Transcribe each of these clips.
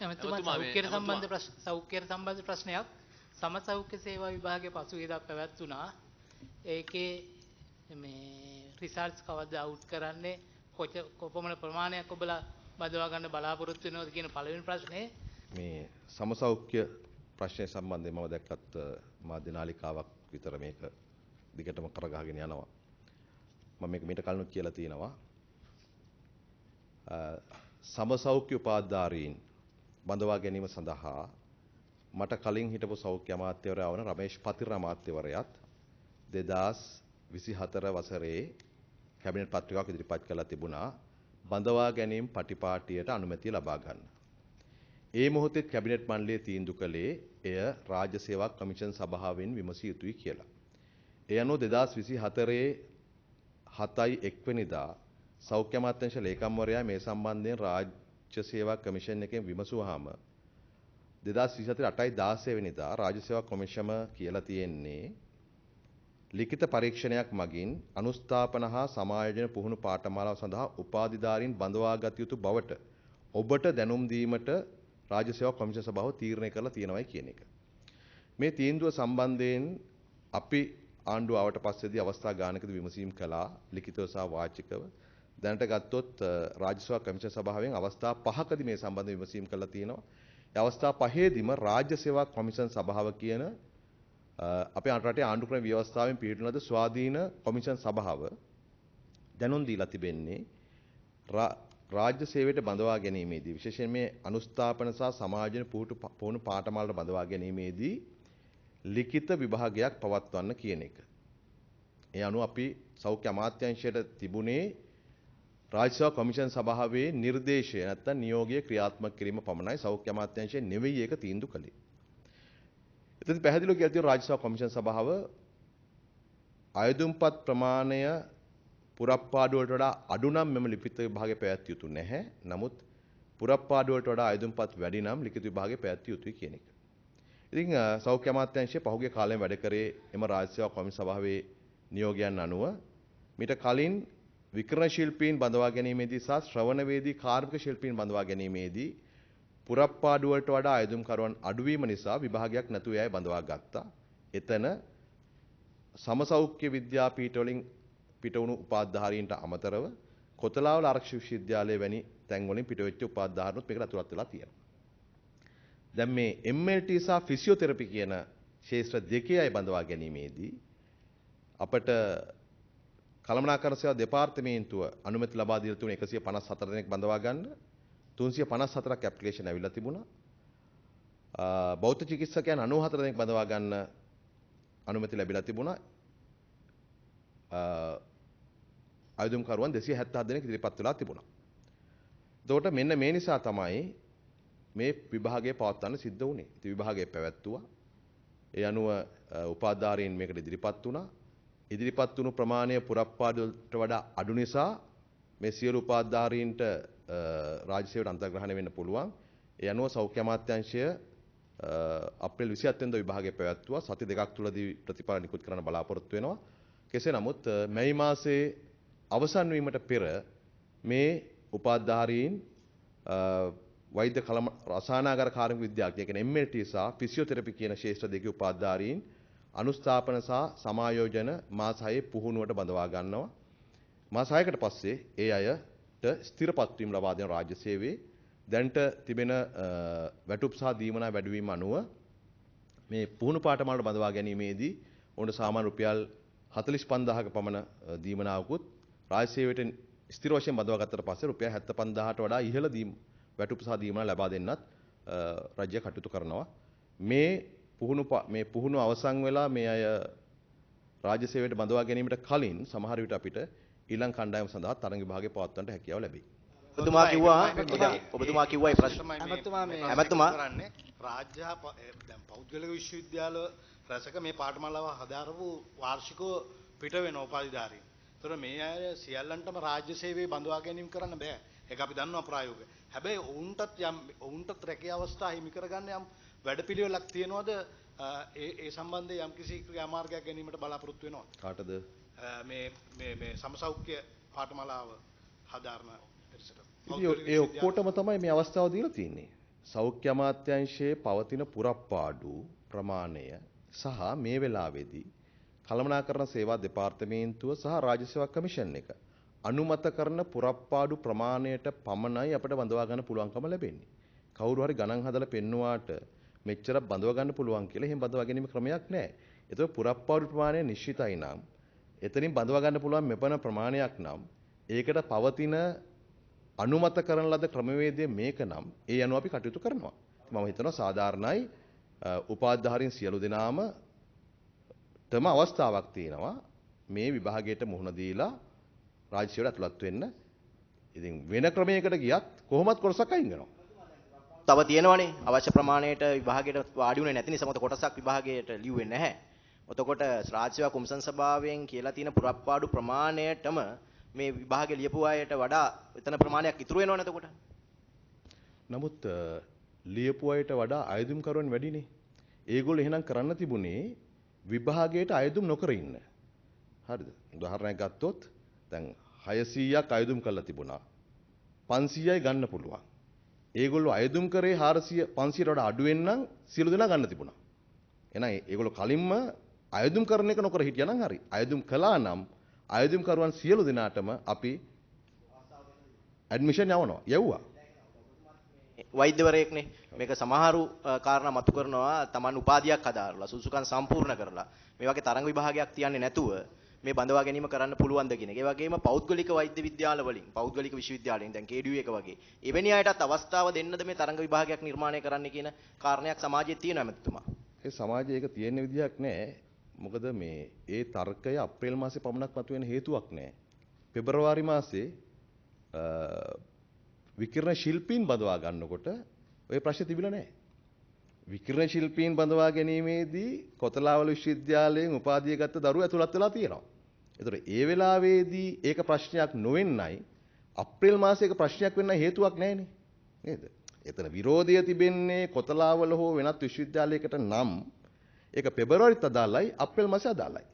එමෙතුමා සෞඛ්‍යයට සම්බන්ධ ප්‍රශ්නයක් සම සෞඛ්‍ය සේවා විභාගයේ පසුගියදා පැවැත්වුණා. ඒකේ මේ රිසර්ච් කවද්ද අවුට් කරන්නේ කොපමණ ප්‍රමාණයක් ඔබලා බදවා ගන්න බලාපොරොත්තු වෙනවද කියන පළවෙනි ප්‍රශ්නේ. මේ සම සෞඛ්‍ය ප්‍රශ්නය සම්බන්ධයෙන් මම දැක්කත් මාධ්‍ය නාලිකාවක් විතර මේක දිගටම කරගහගෙන යනවා. මම මේක මීට කලිනුත් කියලා තියෙනවා. සම සෞඛ්‍ය උපාධාරීන් බඳවා ගැනීම සඳහා මට කලින් හිටපු සෞඛ්‍ය අමාත්‍යවරයා වන රමේෂ් පතිර අමාත්‍යවරයාත් 2024 වසරේ කැබිනට් පත්‍රිකාවක් ඉදිරිපත් කළා තිබුණා බඳවා ගැනීම පටිපාටියට අනුමැතිය ලබා ගන්න. ඒ මොහොතේ කැබිනට් මණ්ඩලයේ තීන්දුව කළේ එය රාජ්‍ය සේවා කමිෂන් සභාවෙන් විමසිය යුතුයි කියලා. ඒ අනුව 2024 7/1 වෙනිදා සෞඛ්‍ය අමාත්‍යාංශ ලේකම්වරයා මේ සම්බන්ධයෙන් රාජ්‍ය සේවා කමිෂන් එකෙන් විමසුවාම 2024 8/16 වෙනිදා රාජ්‍ය සේවා කොමිෂම කියලා තියෙන්නේ ලිඛිත පරීක්ෂණයක් මගින් අනුස්ථාපන හා සමායෝජන පුහුණු පාඨමාලාව සඳහා උපාධිධාරීන් බඳවාගත යුතු බවට ඔබට දැනුම් දීමට රාජ්‍ය සේවා කොමිෂන් සභාව තීරණය කරලා තියෙනවායි කියන එක. මේ තීන්දුව සම්බන්ධයෙන් අපි ආණ්ඩුව ආවට පස්සේදී අවස්ථා ගානකදී විමසීම් කළා ලිඛිතව සහ වාචිකව. දැනට ගත්තොත් රාජ්‍ය සේවා කමිෂන් සභාවෙන් අවස්ථා 5කදී මේ සම්බන්ධව විමසීම් කළා තියෙනවා. ඒ අවස්ථා 5ෙදිම රාජ්‍ය සේවා කොමිෂන් සභාව කියන අපේ රටේ ආණ්ඩු ක්‍රම ව්‍යවස්ථාවෙන් පිළිතුරු ලද ස්වාධීන කොමිෂන් සභාව දැනුම් දීලා තිබෙන්නේ රාජ්‍ය සේවයට බඳවා ගැනීමේදී විශේෂයෙන් මේ අනුස්ථාපන සහ සමාජන පුහුණු පාඨමාලට බඳවා ගැනීමේදී ලිඛිත විභාගයක් පවත්වන්න කියන එක. ඒ අනුව අපි සෞඛ්‍ය අමාත්‍යාංශයට තිබුණේ රාජ්‍ය සේවා කොමිෂන් සභාවේ නිර්දේශය නැත්නම් නියෝගය ක්‍රියාත්මක කිරීම පමණයි. සෞඛ්‍ය අමාත්‍යාංශය නෙවෙයි ඒක තීන්දුව කළේ. එතෙන් පැහැදිලිව කියලා තියෙනවා රාජ්‍ය සේවා කොමිෂන් සභාව අයදුම්පත් ප්‍රමාණය පුරප්පාඩු වලට වඩා අඩු නම් මෙම ලිඛිත විභාගය පැවැත්විය යුතු නැහැ. නමුත් පුරප්පාඩු වලට වඩා අයදුම්පත් වැඩි නම් ලිඛිත විභාගය පැවැත්විය යුතුයි කියන එක. ඉතින් සෞඛ්‍ය අමාත්‍යාංශය පහුගිය කාලෙම වැඩ කරේ එම රාජ්‍ය සේවා කොමිෂන් සභාවේ නියෝගයන් අනුව මීට කලින් විකරණ ශිල්පීන් බඳවා ගැනීමේදී සහ ශ්‍රවණ වේදී කාර්මික ශිල්පීන් බඳවා ගැනීමේදී පුරප්පාඩු වලට වඩා අයදුම්කරුවන් අඩුවීම නිසා විභාගයක් නැතුව අය බඳවා ගත්තා. එතන සමසෞඛ්‍ය විද්‍යාපීඨ වලින් පිටවුණු උපාධාරීන්ට අමතරව කොතලාවල ආරක්ෂක විශ්වවිද්‍යාලය වැනි තැන් වලින් පිටවෙච්ච උපාධාරීනුත් මේකට අතුලත් වෙලා තියෙනවා. දැන් මේ MLT සහ ෆිසියෝതെරපි කියන ශාස්ත්‍ර දෙකේ අය බඳවා ගැනීමේදී අපට කළමනාකරණ සේවා දෙපාර්තමේන්තුව අනුමැති ලබා දීලා තිබුණ 154 දෙනෙක් බඳවා ගන්න 354ක් ඇප්ලිකේෂන් ඇවිල්ලා තිබුණා. බෞද්ධ චිකිත්සකයන් 94 දෙනෙක් බඳවා ගන්න අනුමැති ලැබිලා තිබුණා. ආයුධම්කරුවන් 277 දෙනෙක් ඉදිරිපත් වෙලා තිබුණා. එතකොට මෙන්න මේ නිසා තමයි මේ විභාගය පවත්වන්න සිද්ධ වුණේ. ඉතින් විභාගය පැවැත්තුවා. ඒ අනුව උපාධාරීන් මේකට ඉදිරිපත් වුණා. ඉදිරිපත් වුණු ප්‍රමාණය පුරප්පාඩුවට වඩා අඩු නිසා මේ සියලු උපාධාරීන්ට රාජ්‍ය සේවයට අන්තර්ග්‍රහණය වෙන්න පුළුවන්. ඒ අනුව සෞඛ්‍ය අමාත්‍යාංශය අප්‍රේල් 27 වෙනිදා විභාගය පැවැත්වුවා. සති දෙකක් තුලදී ප්‍රතිඵල නිකුත් කරන්න බලාපොරොත්තු වෙනවා. කෙසේ නමුත් මැයි මාසයේ අවසන් වීමට පෙර මේ උපාධාරීන් වෛද්‍ය රසායනාගාර කාර්මික විද්‍යාඥයෝ කියන MLT සහ ෆිසියෝതെරපි කියන ශාස්ත්‍ර දෙකේ උපාධාරීන් අනුස්ථාපන සහ සමායෝජන මාස 6 පුහුණුවට බඳවා ගන්නවා. මාස 6කට පස්සේ ඒ අයට ස්ථිරපත් වීම ලබා දෙන රාජ්‍ය සේවයේ දැන්ට තිබෙන වැටුප් සහ දීමනා වැඩිවීම අනුව මේ පුහුණු පාඨමාලට බඳවා ගැනීමේදී ඔවුන්ට සාමාන්‍ය රුපියල් 45000ක පමණ දීමනාවකුත් රාජ්‍ය සේවයට ස්ථිර වශයෙන් බඳවා ගත්තට පස්සේ රුපියල් 75000ට වඩා ඉහළ වැටුප් සහ දීමනා ලබා දෙන්නත් රාජ්‍ය කටයුතු කරනවා. මේ පුහුණුව අවසන් වෙලා මේ අය රාජ්‍ය සේවයට බඳවා ගැනීමට කලින් සමහර විට අපිට ඊළඟ කණ්ඩායම සඳහා තරඟ විභාගය පවත්වන්නට හැකියාව ලැබේ. ඔබතුමා කිව්වා ඒ ප්‍රශ්න ඇමතුමා කරන්නේ රාජ්‍ය දැන් පෞද්ගලික විශ්වවිද්‍යාල රසක මේ පාඨමාලාව හදාරපු වාර්ෂිකව පිට වෙන උපාධිධාරීන්. ඒතර මේ අය සියල්ලන්ටම රාජ්‍ය සේවයේ බඳවා ගැනීම කරන්න බෑ. ඒක අපි දන්නවා ප්‍රායෝගික. හැබැයි ඔවුන්ටත් රැකිය අවස්ථා හිමි කරගන්න යම් වැඩපිළිවෙලක් තියනවාද? ඒ සම්බන්ධයෙන් යම් කිසි ක්‍රියාමාර්ගයක් ගැනීමට බලාපොරොත්තු වෙනවා. කාටද? මේ සමසෞඛ්‍ය පාඨමාලාව හදාරන පිරිසට. ඒ ඔක්කොටම තමයි මේ අවස්ථාව දීලා තියෙන්නේ. සෞඛ්‍ය අමාත්‍යාංශයේ පවතින පුරප්පාඩු ප්‍රමාණය සහ මේ වෙලාවේදී කළමනාකරණ සේවා දෙපාර්තමේන්තුව සහ රාජ්‍ය සේවා කමිෂන් එක අනුමත කරන පුරප්පාඩු ප්‍රමාණයට පමණයි අපිට බඳවා ගන්න පුළුවන්කම ලැබෙන්නේ. කවුරු හරි ගණන් හදලා පෙන්නුවාට මෙච්චර බඳවා ගන්න පුළුවන් කියලා එහෙම බඳවා ගැනීම ක්‍රමයක් නැහැ. ඒතකොට පුරප්පාඩු ප්‍රමාණය නිශ්චිතයි නම් එතනින් බඳවා ගන්න පුළුවන් මෙපමණ ප්‍රමාණයක් නම් ඒකට පවතින අනුමත කරන ලද ක්‍රමවේදය මේක නම් ඒ අනුව අපි කටයුතු කරනවා. මම හිතනවා සාධාරණයි උපාධිධාරීන් සියලු දෙනාම තම අවස්ථාවක් තියෙනවා මේ විභාගයට මුහුණ දීලා රාජ්‍ය සේවයට ඇතුළත් වෙන්න. ඉතින් වෙන ක්‍රමයකට ගියත් කොහොමත් කොටසක් අයින් වෙනවා. තව තියෙනවනේ අවශ්‍ය ප්‍රමාණයට විභාගයට වාඩි වුණේ නැති නිසා මත කොටසක් විභාගයට ලියුවේ නැහැ. එතකොට රාජ්‍ය සේවා කොමිසම් සභාවෙන් කියලා තියෙන පුරප්පාඩු ප්‍රමාණයටම මේ විභාගේ ලියපු අයට වඩා එතන ප්‍රමාණයක් ඉතුරු වෙනවනේ එතකොට. නමුත් ලියපු අයට වඩා අයදුම් කරුවන් වැඩිනේ. ඒගොල්ලෝ එහෙනම් කරන්න තිබුණේ විභාගයට අයදුම් නොකර ඉන්න. හරිද? උදාහරණයක් ගත්තොත් දැන් 600ක් අයදුම් කරලා තිබුණා. 500යි ගන්න පුළුවන්. ඒගොල්ලෝ අයදුම් කරේ 400 500ට වඩා අඩු වෙන්නම් සියලු දෙනා ගන්න තිබුණා. එහෙනම් ඒගොල්ලෝ කලින්ම අයදුම් කරන එක නොකර හිටියනම් හරි. අයදුම් කළා නම් අයදුම් කරුවන් සියලු දෙනාටම අපි ඇඩ්මිෂන් යවනවා. යවුවා. වෛද්‍යවරයෙක්නේ මේක සමහරු කාරණා මතු කරනවා Taman උපාධියක් හදාarලා සුසුකම් සම්පූර්ණ කරලා මේ වගේ තරඟ විභාගයක් තියන්නේ නැතුව මේ බඳවා ගැනීම කරන්න පුළුවන්ද කියන එක. ඒ වගේම පෞද්ගලික වෛද්‍ය විද්‍යාල වලින් පෞද්ගලික විශ්වවිද්‍යාලයෙන් දැන් KDU එක වගේ එවැනි අයටත් අවස්ථාව දෙන්නද මේ තරඟ විභාගයක් නිර්මාණය කරන්න කියන කාරණයක් සමාජයේ තියෙනවා මැතිතුමා. ඒ සමාජයේ ඒක තියෙන විදියක් නැහැ. මොකද මේ ඒ තර්කය අප්‍රේල් මාසේ පමණක් මතුවෙන හේතුවක් නැහැ. පෙබරවාරි මාසේ විකිරණ ශිල්පීන් බඳවා ගන්නකොට ওই ප්‍රශ්නේ තිබිලා නැහැ. විකිරණ ශිල්පීන් බඳවා ගැනීමේදී කොතලාවල විශ්වවිද්‍යාලයෙන් උපාධිය ගත්ත දරුවෝ ඇතුළත් වෙලා තියෙනවා. ඒතර ඒ වෙලාවේදී ඒක ප්‍රශ්නයක් නොවෙන්නයි අප්‍රේල් මාසයක ප්‍රශ්නයක් වෙන්න හේතුවක් නැහැනේ. නේද? එතන විරෝධය තිබෙන්නේ කොතලාවල හෝ වෙනත් විශ්වවිද්‍යාලයකට නම් ඒක පෙබරවාරිත් අදාළයි අප්‍රේල් මාසේ අදාළයි.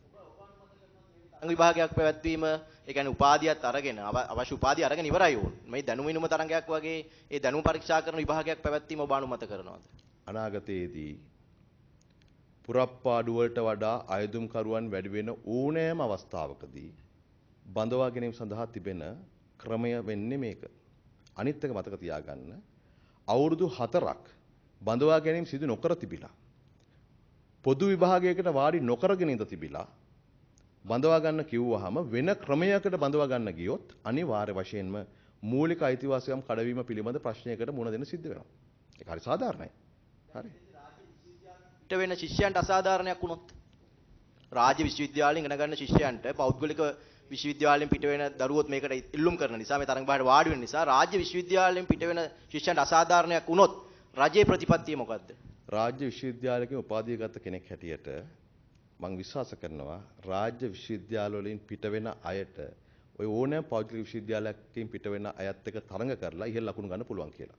විභාගයක් පැවැත්වීම ඒ කියන්නේ උපාධියත් අරගෙන අවශ්‍ය උපාධිය අරගෙන ඉවරයි ඕන. මේ දැනුම විනුම තරඟයක් වගේ ඒ දැනුම පරීක්ෂා කරන විභාගයක් පැවැත්වීම ඔබ අනුමත කරනවද? අනාගතයේදී පුරප්පාඩු වලට වඩා අයදුම් කරුවන් වැඩි වෙන ඕනෑම අවස්ථාවකදී බඳවා ගැනීම සඳහා තිබෙන ක්‍රමය වෙන්නේ මේක. අනිත් එක මතක තියාගන්න. අවුරුදු 4ක් බඳවා ගැනීම සිදු නොකර තිබිලා පොදු විභාගයකට වාඩි නොකරගෙන ඉඳ තිබිලා බඳවා ගන්න කිව්වහම වෙන ක්‍රමයකට බඳවා ගන්න ගියොත් අනිවාර්ය වශයෙන්ම මූලික අයිතිවාසිකම් කඩවීම පිළිබඳ ප්‍රශ්නයකට මුහුණ දෙන්න සිද්ධ වෙනවා. ඒක හරි සාධාරණයි. හරි. පිට වෙන ශිෂ්‍යයන්ට අසාධාරණයක් වුණොත් රාජ්‍ය විශ්වවිද්‍යාලයෙන් ඉගෙන ගන්න ශිෂ්‍යයන්ට පෞද්ගලික විශ්වවිද්‍යාලයෙන් පිට වෙන දරුවොත් මේකට ඉල්ලුම් කරන නිසා මේ තරඟ බාහිර වාඩි වෙන නිසා රාජ්‍ය විශ්වවිද්‍යාලයෙන් පිට වෙන ශිෂ්‍යයන්ට අසාධාරණයක් වුණොත් රජයේ ප්‍රතිපත්තිය මොකද්ද? රාජ්‍ය විශ්වවිද්‍යාලයකින් උපාධිය ගත්ත කෙනෙක් හැටියට මම විශ්වාස කරනවා රාජ්‍ය විශ්වවිද්‍යාල වලින් පිට වෙන අයට ඔය ඕනෑම පෞද්ගලික විශ්වවිද්‍යාලයකින් පිට වෙන අයත් එක්ක තරඟ කරලා ඉහළ ලකුණු ගන්න පුළුවන් කියලා.